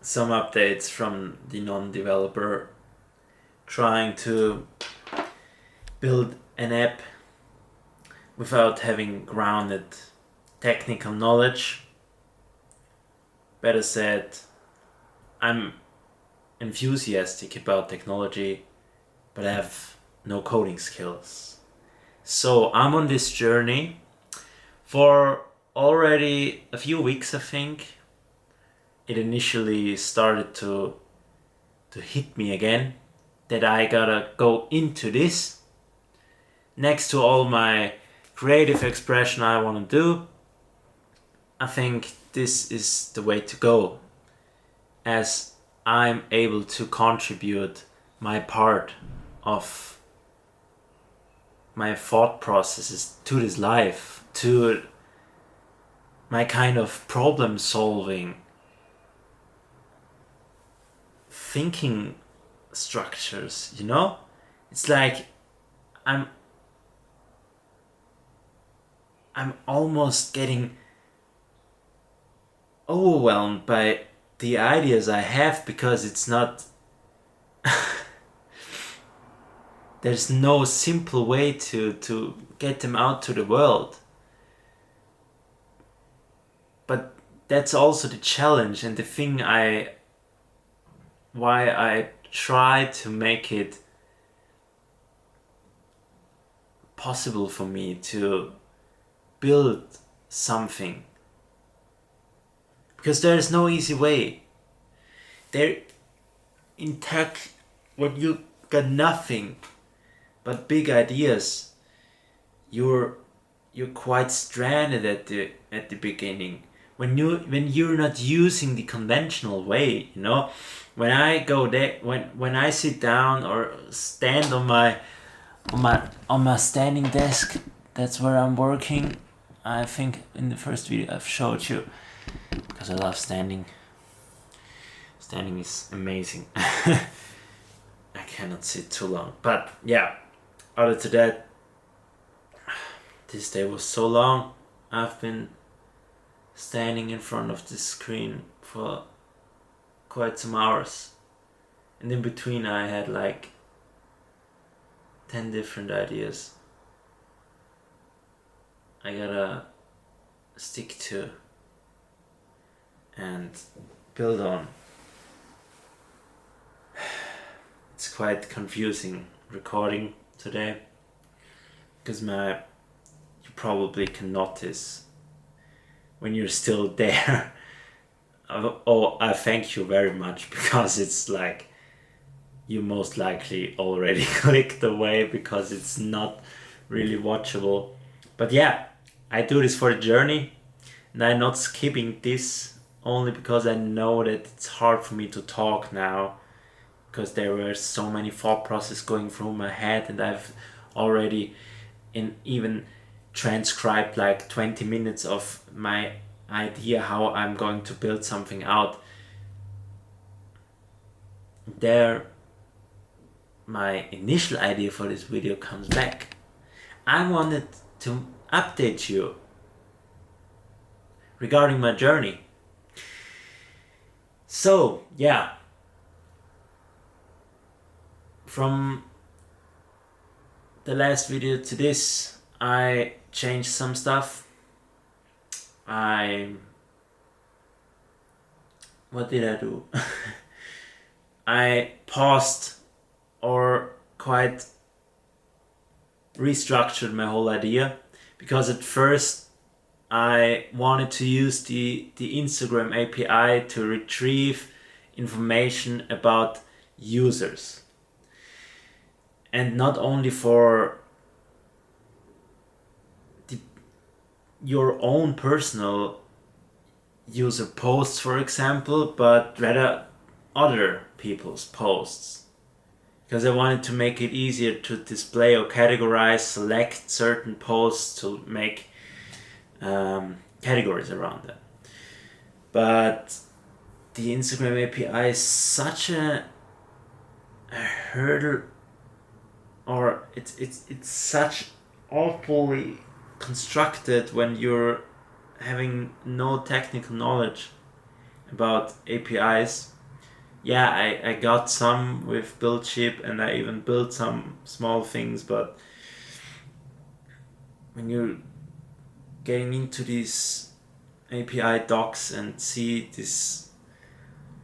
some updates from the non-developer trying to build an app without having grounded technical knowledge. Better said, I'm enthusiastic about technology, but I have no coding skills. So I'm on this journey for already a few weeks, I think. It initially started to hit me again that I gotta go into this. Next to all my creative expression I want to do, I think this is the way to go, as I'm able to contribute my part of my thought processes to this life, to my kind of problem solving, thinking structures, It's like I'm almost getting overwhelmed by the ideas I have, because it's not there's no simple way to get them out to the world. But that's also the challenge and the thing why I try to make it possible for me to build something. Because there is no easy way. There in tech, when you got nothing but big ideas, you're quite stranded at the beginning. When you're not using the conventional way, When I go there, when I sit down or stand on my standing desk, that's where I'm working. I think in the first video I've showed you, because I love standing. Standing is amazing. I cannot sit too long. But yeah, other to that, this day was so long. I've been standing in front of the screen for quite some hours. And in between I had like 10 different ideas I gotta stick to and build on. It's quite confusing recording today, because you probably can notice when you're still there. Oh, I thank you very much, because it's like you most likely already clicked away, because it's not really watchable. But yeah, I do this for the journey, and I'm not skipping this only because I know that it's hard for me to talk now, because there were so many thought processes going through my head, and I've already even transcribed like 20 minutes of my idea how I'm going to build something out. There, my initial idea for this video comes back. I wanted to update you regarding my journey. So yeah, from the last video to this, I changed some stuff. What did I do? I paused or quite restructured my whole idea, because at first I wanted to use the Instagram API to retrieve information about users, and not only for your own personal user posts, for example, but rather other people's posts, because I wanted to make it easier to display or categorize, select certain posts to make categories around them. But the Instagram API is such a hurdle, or it's such awfully constructed when you're having no technical knowledge. about APIs. Yeah, I got some with BuildShip, and I even built some small things, but when you're getting into these API docs and see this,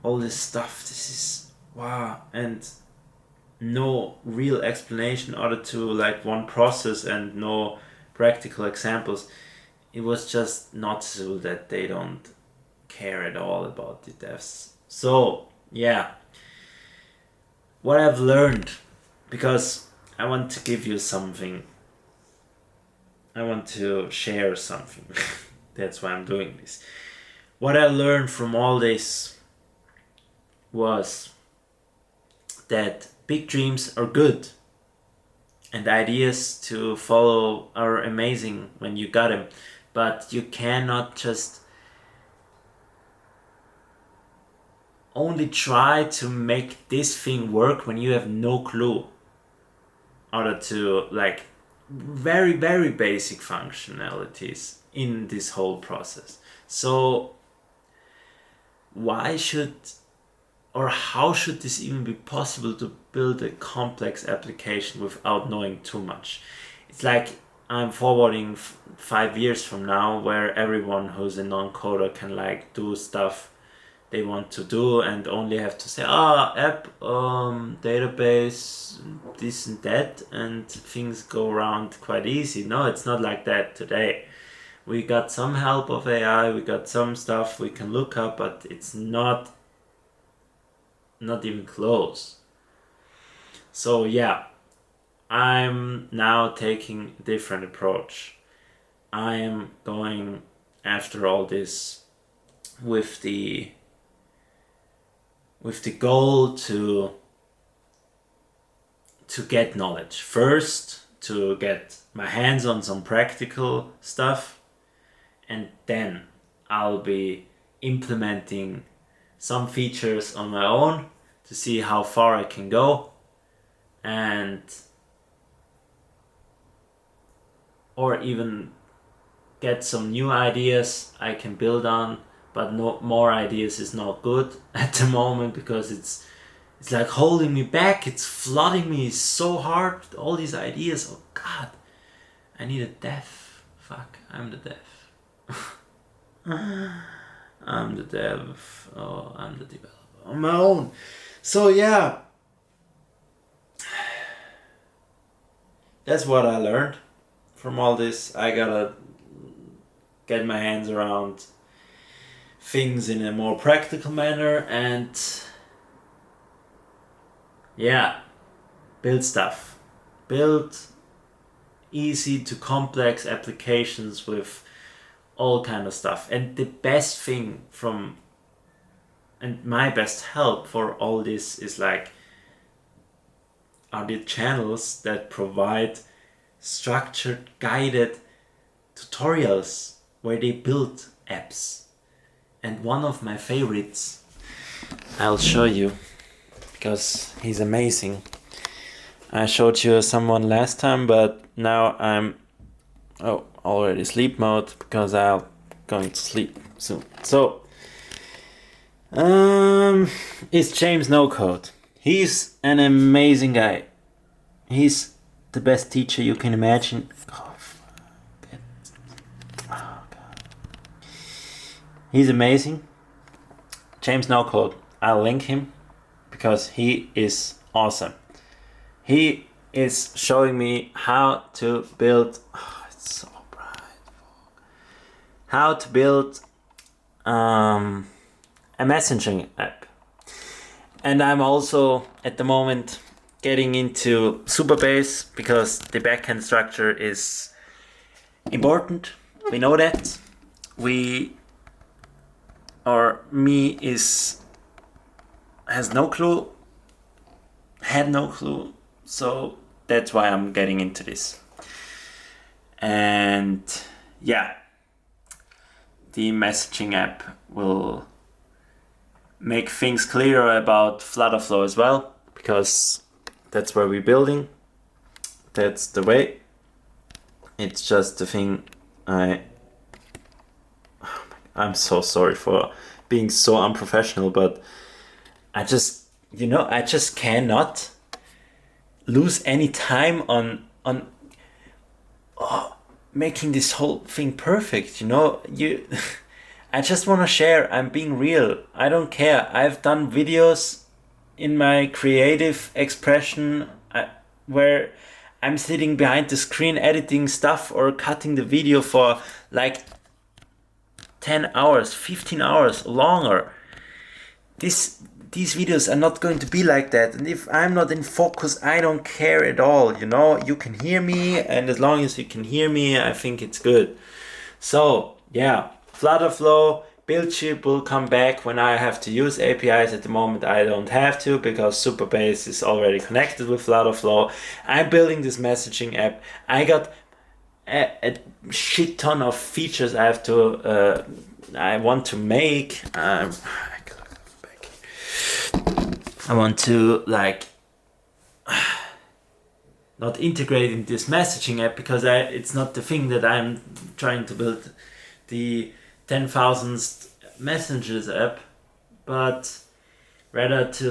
all this stuff, this is wow, and no real explanation other to like one process and no practical examples. It was just noticeable that they don't care at all about the devs. So yeah, what I've learned, because I want to give you something, I want to share something. That's why I'm doing this. What I learned from all this was that big dreams are good and ideas to follow are amazing when you got them, but you cannot just only try to make this thing work when you have no clue other to like very very basic functionalities in this whole process. So why should or how should this even be possible to build a complex application without knowing too much? It's like I'm forwarding 5 years from now where everyone who's a non-coder can like do stuff they want to do and only have to say app, database, this and that, and things go around quite easy. No, it's not like that today. We got some help of AI, we got some stuff we can look up, but it's not even close. So yeah, I'm now taking a different approach. I am going after all this with the goal to get knowledge first, to get my hands on some practical stuff, and then I'll be implementing some features on my own to see how far I can go, and or even get some new ideas I can build on. But no more ideas is not good at the moment because it's like holding me back. It's flooding me so hard with all these ideas. Oh God, I need a dev. Fuck, I'm the dev. I'm the dev. Oh, I'm the developer on my own. So yeah, that's what I learned from all this. I gotta get my hands around things in a more practical manner and yeah, build stuff. Build easy to complex applications with all kind of stuff. And the best thing from and my best help for all this is like are the channels that provide structured guided tutorials where they build apps. And one of my favorites, I'll show you because he's amazing. I showed you someone last time, but now I'm already sleep mode because I'm going to sleep soon. So it's James No Code. He's an amazing guy. He's the best teacher you can imagine. He's amazing. James No Code. I'll link him because he is awesome. He is showing me how to build. Oh, it's so bright. How to build a messaging app. And I'm also at the moment getting into Supabase because the backend structure is important. We know that. Has no clue, had no clue, so that's why I'm getting into this. And yeah, the messaging app will make things clearer about Flutterflow as well, because that's where we're building. That's the way. It's just the thing I'm so sorry for being so unprofessional, but I just, I just cannot lose any time on making this whole thing perfect. I just want to share. I'm being real. I don't care. I've done videos in my creative expression where I'm sitting behind the screen editing stuff or cutting the video for like 10 hours, 15 hours longer. These videos are not going to be like that, and if I'm not in focus, I don't care at all. You can hear me, and as long as you can hear me, I think it's good. So yeah, Flutterflow build ship will come back when I have to use APIs. At the moment I don't have to, because Supabase is already connected with Flutterflow. I'm building this messaging app. I got a shit ton of features I want to make. I want to not integrate in this messaging app, because it's not the thing that I'm trying to build, the 10,000th messengers app, but rather to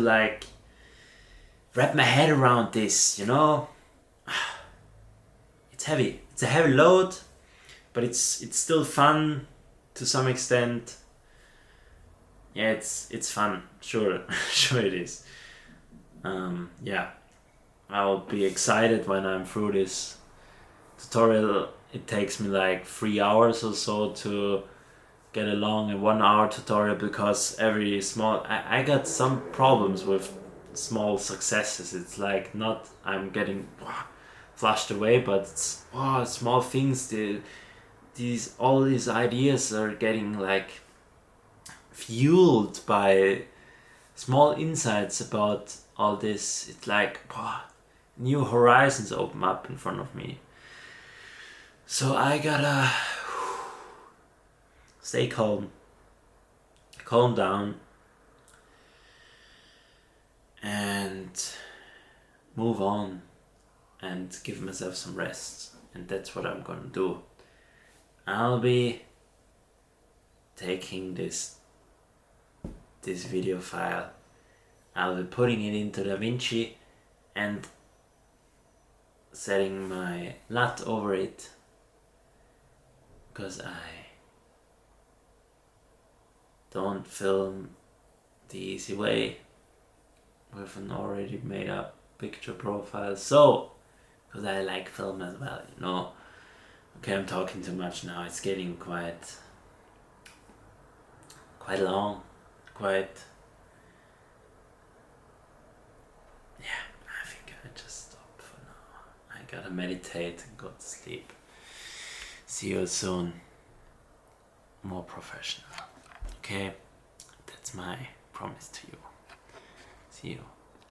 wrap my head around this. It's heavy. It's a heavy load, but it's still fun to some extent. Yeah, it's fun. Sure, sure it is. Yeah, I'll be excited when I'm through this tutorial. It takes me like 3 hours or so to get along a 1 hour tutorial, because every I got some problems with small successes. It's like, not I'm getting flushed away, but it's small things. All these ideas are getting fueled by small insights about all this. It's like new horizons open up in front of me. So I gotta stay calm down, and move on and give myself some rest. And that's what I'm gonna do. I'll be taking this video file, I'll be putting it into DaVinci and setting my LUT over it, because I don't film the easy way with an already made up picture profile. So, because I like film as well, Okay, I'm talking too much now. It's getting quite long, yeah, I think I just stop for now. I gotta meditate and go to sleep. See you soon. More professional. Okay, that's my promise to you. See you.